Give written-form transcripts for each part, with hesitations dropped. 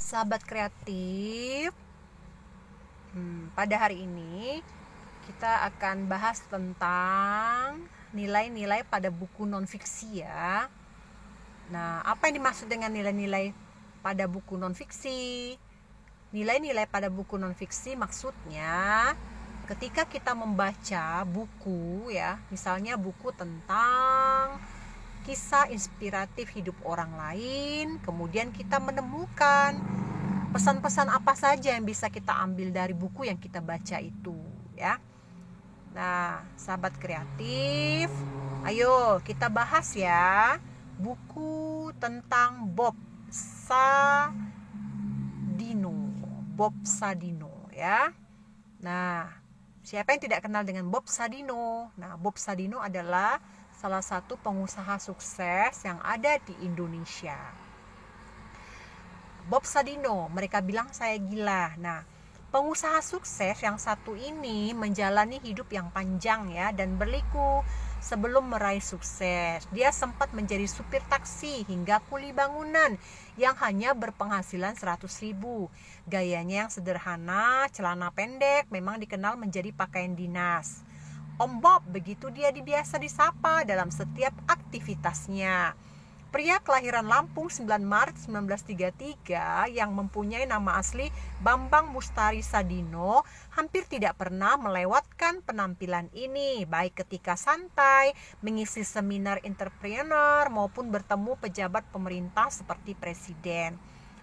Sahabat kreatif, pada hari ini kita akan bahas tentang nilai-nilai pada buku non-fiksi ya. Nah, apa yang dimaksud dengan nilai-nilai pada buku non-fiksi? Nilai-nilai pada buku non-fiksi maksudnya ketika kita membaca buku ya, misalnya buku tentang kisah inspiratif hidup orang lain, kemudian kita menemukan pesan-pesan apa saja yang bisa kita ambil dari buku yang kita baca itu ya. Nah, sahabat kreatif, ayo kita bahas ya buku tentang Bob Sadino ya. Nah, siapa yang tidak kenal dengan Bob Sadino? Nah, Bob Sadino adalah salah satu pengusaha sukses yang ada di Indonesia. Bob Sadino, mereka bilang saya gila. Nah, pengusaha sukses yang satu ini menjalani hidup yang panjang ya dan berliku sebelum meraih sukses. Dia sempat menjadi supir taksi hingga kuli bangunan yang hanya berpenghasilan 100.000. Gayanya yang sederhana, celana pendek, memang dikenal menjadi pakaian dinas. Om Bob, begitu dia biasa disapa dalam setiap aktivitasnya. Pria kelahiran Lampung 9 Maret 1933 yang mempunyai nama asli Bambang Mustari Sadino hampir tidak pernah melewatkan penampilan ini, baik ketika santai, mengisi seminar entrepreneur maupun bertemu pejabat pemerintah seperti presiden.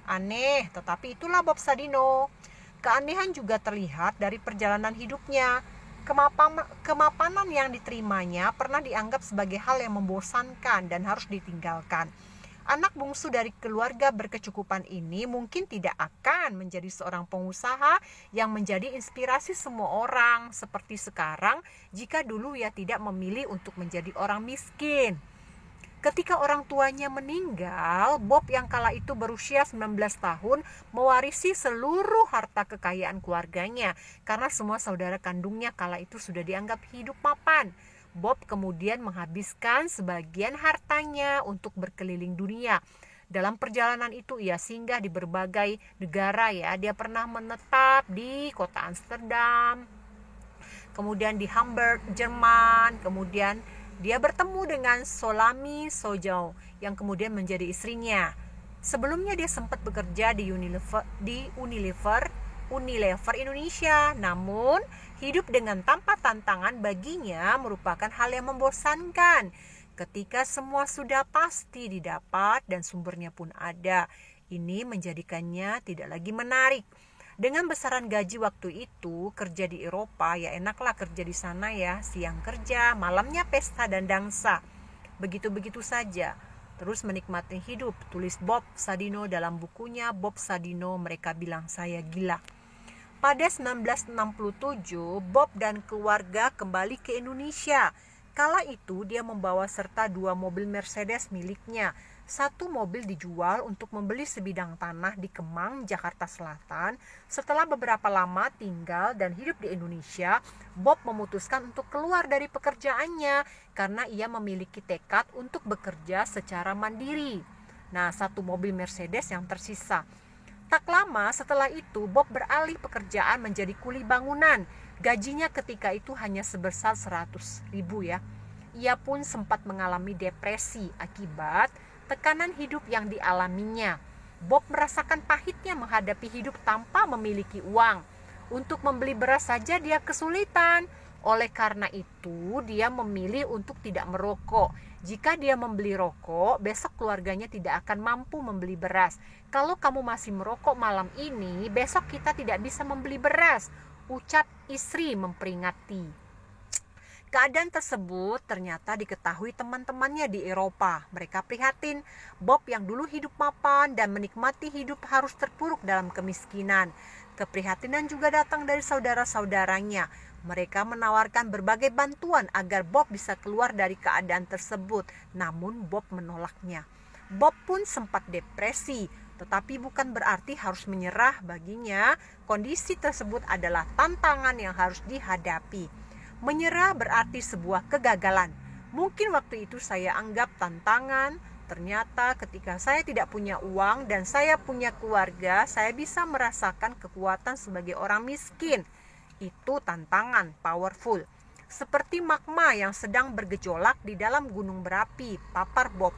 Aneh, tetapi itulah Bob Sadino. Keanehan juga terlihat dari perjalanan hidupnya. Kemapanan yang diterimanya pernah dianggap sebagai hal yang membosankan dan harus ditinggalkan. Anak bungsu dari keluarga berkecukupan ini mungkin tidak akan menjadi seorang pengusaha yang menjadi inspirasi semua orang seperti sekarang jika dulu ia tidak memilih untuk menjadi orang miskin. Ketika orang tuanya meninggal, Bob yang kala itu berusia 19 tahun mewarisi seluruh harta kekayaan keluarganya karena semua saudara kandungnya kala itu sudah dianggap hidup mapan. Bob kemudian menghabiskan sebagian hartanya untuk berkeliling dunia. Dalam perjalanan itu ia singgah di berbagai negara ya. Dia pernah menetap di kota Amsterdam, kemudian di Hamburg, Jerman, kemudian dia bertemu dengan Solami Sojau yang kemudian menjadi istrinya. Sebelumnya dia sempat bekerja di Unilever Indonesia. Namun, hidup dengan tanpa tantangan baginya merupakan hal yang membosankan. Ketika semua sudah pasti didapat dan sumbernya pun ada, ini menjadikannya tidak lagi menarik. Dengan besaran gaji waktu itu, kerja di Eropa ya enaklah kerja di sana ya, siang kerja, malamnya pesta dan dansa. Begitu-begitu saja. Terus menikmati hidup, tulis Bob Sadino dalam bukunya Bob Sadino, mereka bilang saya gila. Pada 1967, Bob dan keluarga kembali ke Indonesia. Kala itu dia membawa serta 2 mobil Mercedes miliknya. Satu mobil dijual untuk membeli sebidang tanah di Kemang, Jakarta Selatan. Setelah beberapa lama tinggal dan hidup di Indonesia, Bob memutuskan untuk keluar dari pekerjaannya karena ia memiliki tekad untuk bekerja secara mandiri. Nah, satu mobil Mercedes yang tersisa. Tak lama setelah itu, Bob beralih pekerjaan menjadi kuli bangunan. Gajinya ketika itu hanya sebesar 100.000 ya. Ia pun sempat mengalami depresi akibat tekanan hidup yang dialaminya. Bob merasakan pahitnya menghadapi hidup tanpa memiliki uang. Untuk membeli beras saja dia kesulitan. Oleh karena itu, dia memilih untuk tidak merokok. Jika dia membeli rokok, besok keluarganya tidak akan mampu membeli beras. Kalau kamu masih merokok malam ini, besok kita tidak bisa membeli beras, ucap istri memperingati. Keadaan tersebut ternyata diketahui teman-temannya di Eropa. Mereka prihatin. Bob yang dulu hidup mapan dan menikmati hidup harus terpuruk dalam kemiskinan. Keprihatinan juga datang dari saudara-saudaranya. Mereka menawarkan berbagai bantuan agar Bob bisa keluar dari keadaan tersebut. Namun Bob menolaknya. Bob pun sempat depresi. Tetapi bukan berarti harus menyerah. Baginya, kondisi tersebut adalah tantangan yang harus dihadapi. Menyerah berarti sebuah kegagalan. Mungkin waktu itu saya anggap tantangan, ternyata ketika saya tidak punya uang dan saya punya keluarga, saya bisa merasakan kekuatan sebagai orang miskin. Itu tantangan powerful. Seperti magma yang sedang bergejolak di dalam gunung berapi, papar Bob.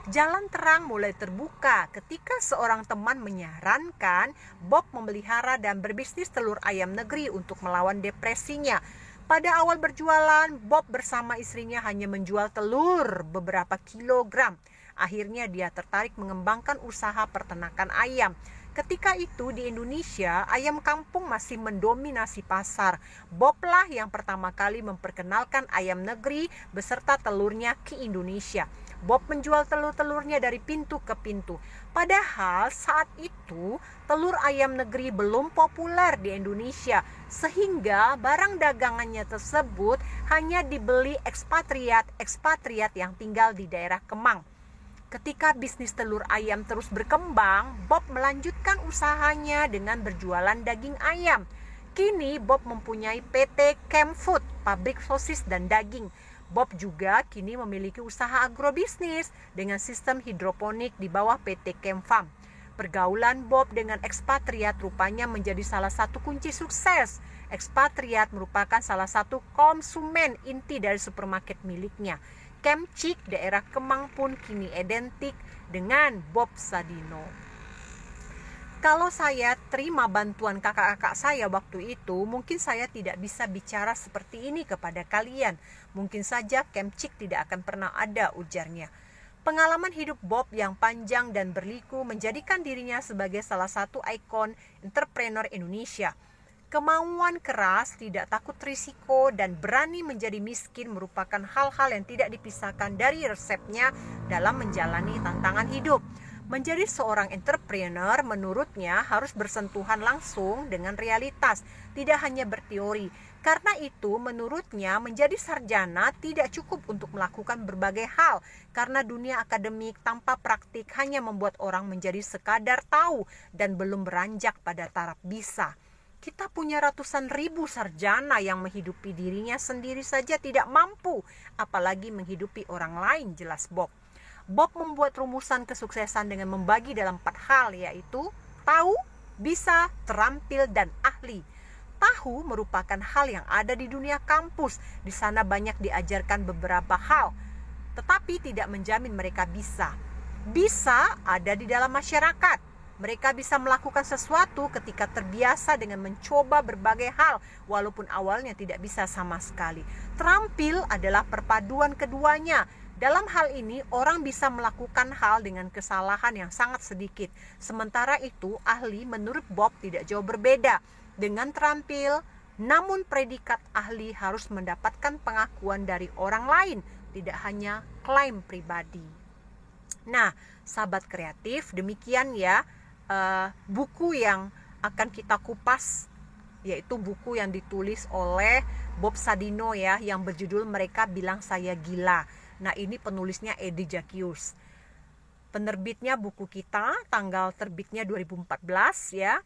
Jalan terang mulai terbuka ketika seorang teman menyarankan Bob memelihara dan berbisnis telur ayam negeri untuk melawan depresinya. Pada awal berjualan, Bob bersama istrinya hanya menjual telur beberapa kilogram. Akhirnya dia tertarik mengembangkan usaha peternakan ayam. Ketika itu di Indonesia, ayam kampung masih mendominasi pasar. Bob lah yang pertama kali memperkenalkan ayam negeri beserta telurnya ke Indonesia. Bob menjual telur-telurnya dari pintu ke pintu. Padahal saat itu telur ayam negeri belum populer di Indonesia, sehingga barang dagangannya tersebut hanya dibeli ekspatriat yang tinggal di daerah Kemang. Ketika bisnis telur ayam terus berkembang, Bob melanjutkan usahanya dengan berjualan daging ayam. Kini Bob mempunyai PT Kemfood, pabrik sosis dan daging. Bob juga kini memiliki usaha agrobisnis dengan sistem hidroponik di bawah PT Kemfarm. Pergaulan Bob dengan ekspatriat rupanya menjadi salah satu kunci sukses. Ekspatriat merupakan salah satu konsumen inti dari supermarket miliknya. Kemcik daerah Kemang pun kini identik dengan Bob Sadino. Kalau saya terima bantuan kakak-kakak saya waktu itu, mungkin saya tidak bisa bicara seperti ini kepada kalian. Mungkin saja Kemcik tidak akan pernah ada, ujarnya. Pengalaman hidup Bob yang panjang dan berliku menjadikan dirinya sebagai salah satu ikon entrepreneur Indonesia. Kemauan keras, tidak takut risiko, dan berani menjadi miskin merupakan hal-hal yang tidak dipisahkan dari resepnya dalam menjalani tantangan hidup. Menjadi seorang entrepreneur menurutnya harus bersentuhan langsung dengan realitas, tidak hanya berteori. Karena itu menurutnya menjadi sarjana tidak cukup untuk melakukan berbagai hal, karena dunia akademik tanpa praktik hanya membuat orang menjadi sekadar tahu dan belum beranjak pada taraf bisa. Kita punya ratusan ribu sarjana yang menghidupi dirinya sendiri saja tidak mampu, apalagi menghidupi orang lain, jelas Bob. Bob membuat rumusan kesuksesan dengan membagi dalam 4 hal, yaitu tahu, bisa, terampil, dan ahli. Tahu merupakan hal yang ada di dunia kampus. Di sana banyak diajarkan beberapa hal, tetapi tidak menjamin mereka bisa. Bisa ada di dalam masyarakat. Mereka bisa melakukan sesuatu ketika terbiasa dengan mencoba berbagai hal, walaupun awalnya tidak bisa sama sekali. Terampil adalah perpaduan keduanya. Dalam hal ini, orang bisa melakukan hal dengan kesalahan yang sangat sedikit. Sementara itu, ahli menurut Bob tidak jauh berbeda dengan terampil, namun predikat ahli harus mendapatkan pengakuan dari orang lain, tidak hanya klaim pribadi. Nah, sahabat kreatif, demikian ya buku yang akan kita kupas, yaitu buku yang ditulis oleh Bob Sadino ya, yang berjudul Mereka Bilang Saya Gila. Nah, ini penulisnya Edi Jacquius. Penerbitnya buku kita, tanggal terbitnya 2014 ya.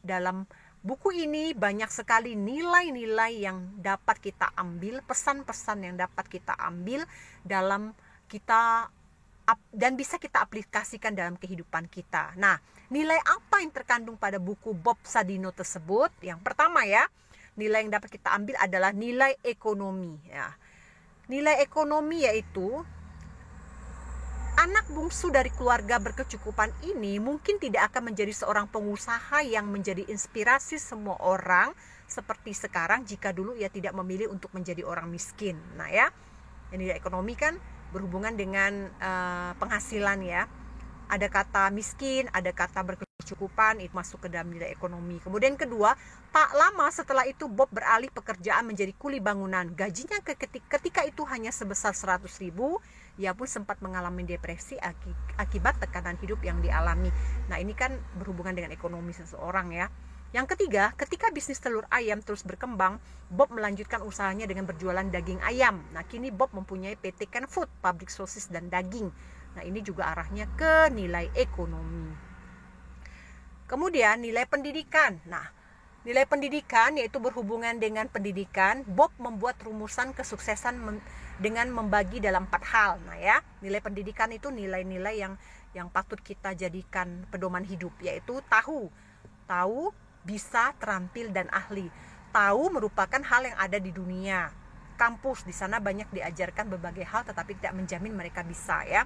Dalam buku ini banyak sekali nilai-nilai yang dapat kita ambil, pesan-pesan yang dapat kita ambil dalam kita dan bisa kita aplikasikan dalam kehidupan kita. Nah, nilai apa yang terkandung pada buku Bob Sadino tersebut? Yang pertama ya, nilai yang dapat kita ambil adalah nilai ekonomi ya. Nilai ekonomi yaitu anak bungsu dari keluarga berkecukupan ini mungkin tidak akan menjadi seorang pengusaha yang menjadi inspirasi semua orang seperti sekarang jika dulu ia tidak memilih untuk menjadi orang miskin. Nah ya, nilai ekonomi kan berhubungan dengan penghasilan ya. Ada kata miskin, ada kata berkecukupan, itu masuk ke dalam nilai ekonomi. Kemudian kedua, tak lama setelah itu Bob beralih pekerjaan menjadi kuli bangunan. Gajinya ketika itu hanya sebesar 100.000. Ia pun sempat mengalami depresi akibat tekanan hidup yang dialami. Nah, ini kan berhubungan dengan ekonomi seseorang ya. Yang ketiga, ketika bisnis telur ayam terus berkembang, Bob melanjutkan usahanya dengan berjualan daging ayam. Nah, kini Bob mempunyai PT Kemfood, pabrik sosis dan daging. Nah, ini juga arahnya ke nilai ekonomi. Kemudian nilai pendidikan. Nah, Nilai pendidikan yaitu berhubungan dengan pendidikan. Bob membuat rumusan kesuksesan dengan membagi dalam 4 hal. Nah ya, nilai pendidikan itu nilai-nilai yang patut kita jadikan pedoman hidup, yaitu tahu, bisa, terampil, dan ahli. Tahu merupakan hal yang ada di dunia. Kampus di sana banyak diajarkan berbagai hal, tetapi tidak menjamin mereka bisa ya.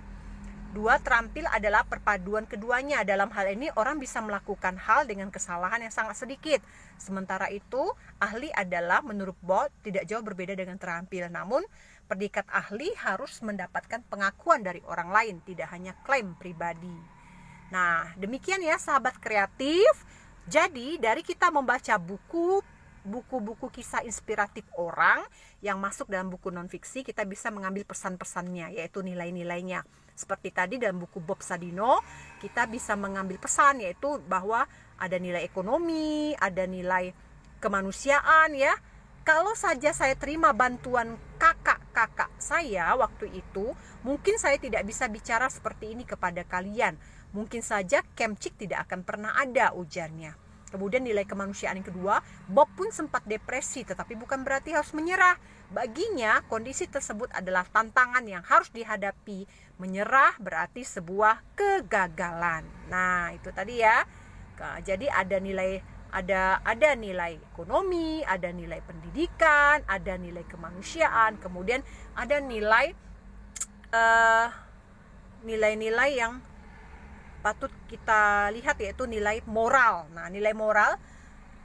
2, terampil adalah perpaduan keduanya. Dalam hal ini orang bisa melakukan hal dengan kesalahan yang sangat sedikit. Sementara itu, ahli adalah menurut Bob tidak jauh berbeda dengan terampil. Namun, predikat ahli harus mendapatkan pengakuan dari orang lain, tidak hanya klaim pribadi. Nah, demikian ya sahabat kreatif. Jadi, dari kita membaca buku-buku kisah inspiratif orang yang masuk dalam buku non-fiksi, kita bisa mengambil pesan-pesannya, yaitu nilai-nilainya. Seperti tadi dalam buku Bob Sadino, kita bisa mengambil pesan, yaitu bahwa ada nilai ekonomi, ada nilai kemanusiaan ya. Kalau saja saya terima bantuan kakak-kakak saya waktu itu, mungkin saya tidak bisa bicara seperti ini kepada kalian. Mungkin saja Kemcik tidak akan pernah ada, ujarnya. Kemudian nilai kemanusiaan yang kedua, Bob pun sempat depresi, tetapi bukan berarti harus menyerah. Baginya, kondisi tersebut adalah tantangan yang harus dihadapi. Menyerah berarti sebuah kegagalan. Nah, itu tadi ya. Jadi ada nilai ekonomi, ada nilai pendidikan, ada nilai kemanusiaan, kemudian ada nilai-nilai yang patut kita lihat, yaitu nilai moral. Nah, nilai moral,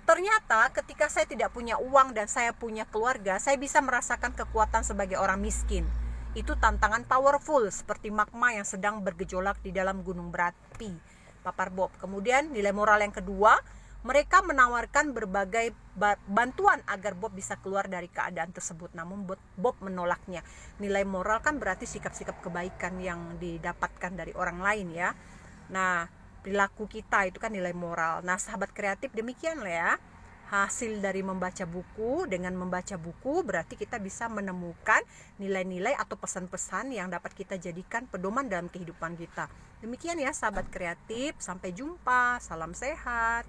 ternyata ketika saya tidak punya uang dan saya punya keluarga, saya bisa merasakan kekuatan sebagai orang miskin. Itu tantangan powerful, seperti magma yang sedang bergejolak di dalam gunung berapi, papar Bob. Kemudian nilai moral yang kedua, mereka menawarkan berbagai bantuan agar Bob bisa keluar dari keadaan tersebut, namun Bob menolaknya. Nilai moral kan berarti sikap-sikap kebaikan yang didapatkan dari orang lain ya. Nah, perilaku kita itu kan nilai moral. Nah, sahabat kreatif, demikianlah ya hasil dari membaca buku. Dengan membaca buku berarti kita bisa menemukan nilai-nilai atau pesan-pesan yang dapat kita jadikan pedoman dalam kehidupan kita. Demikian ya sahabat kreatif, sampai jumpa, salam sehat.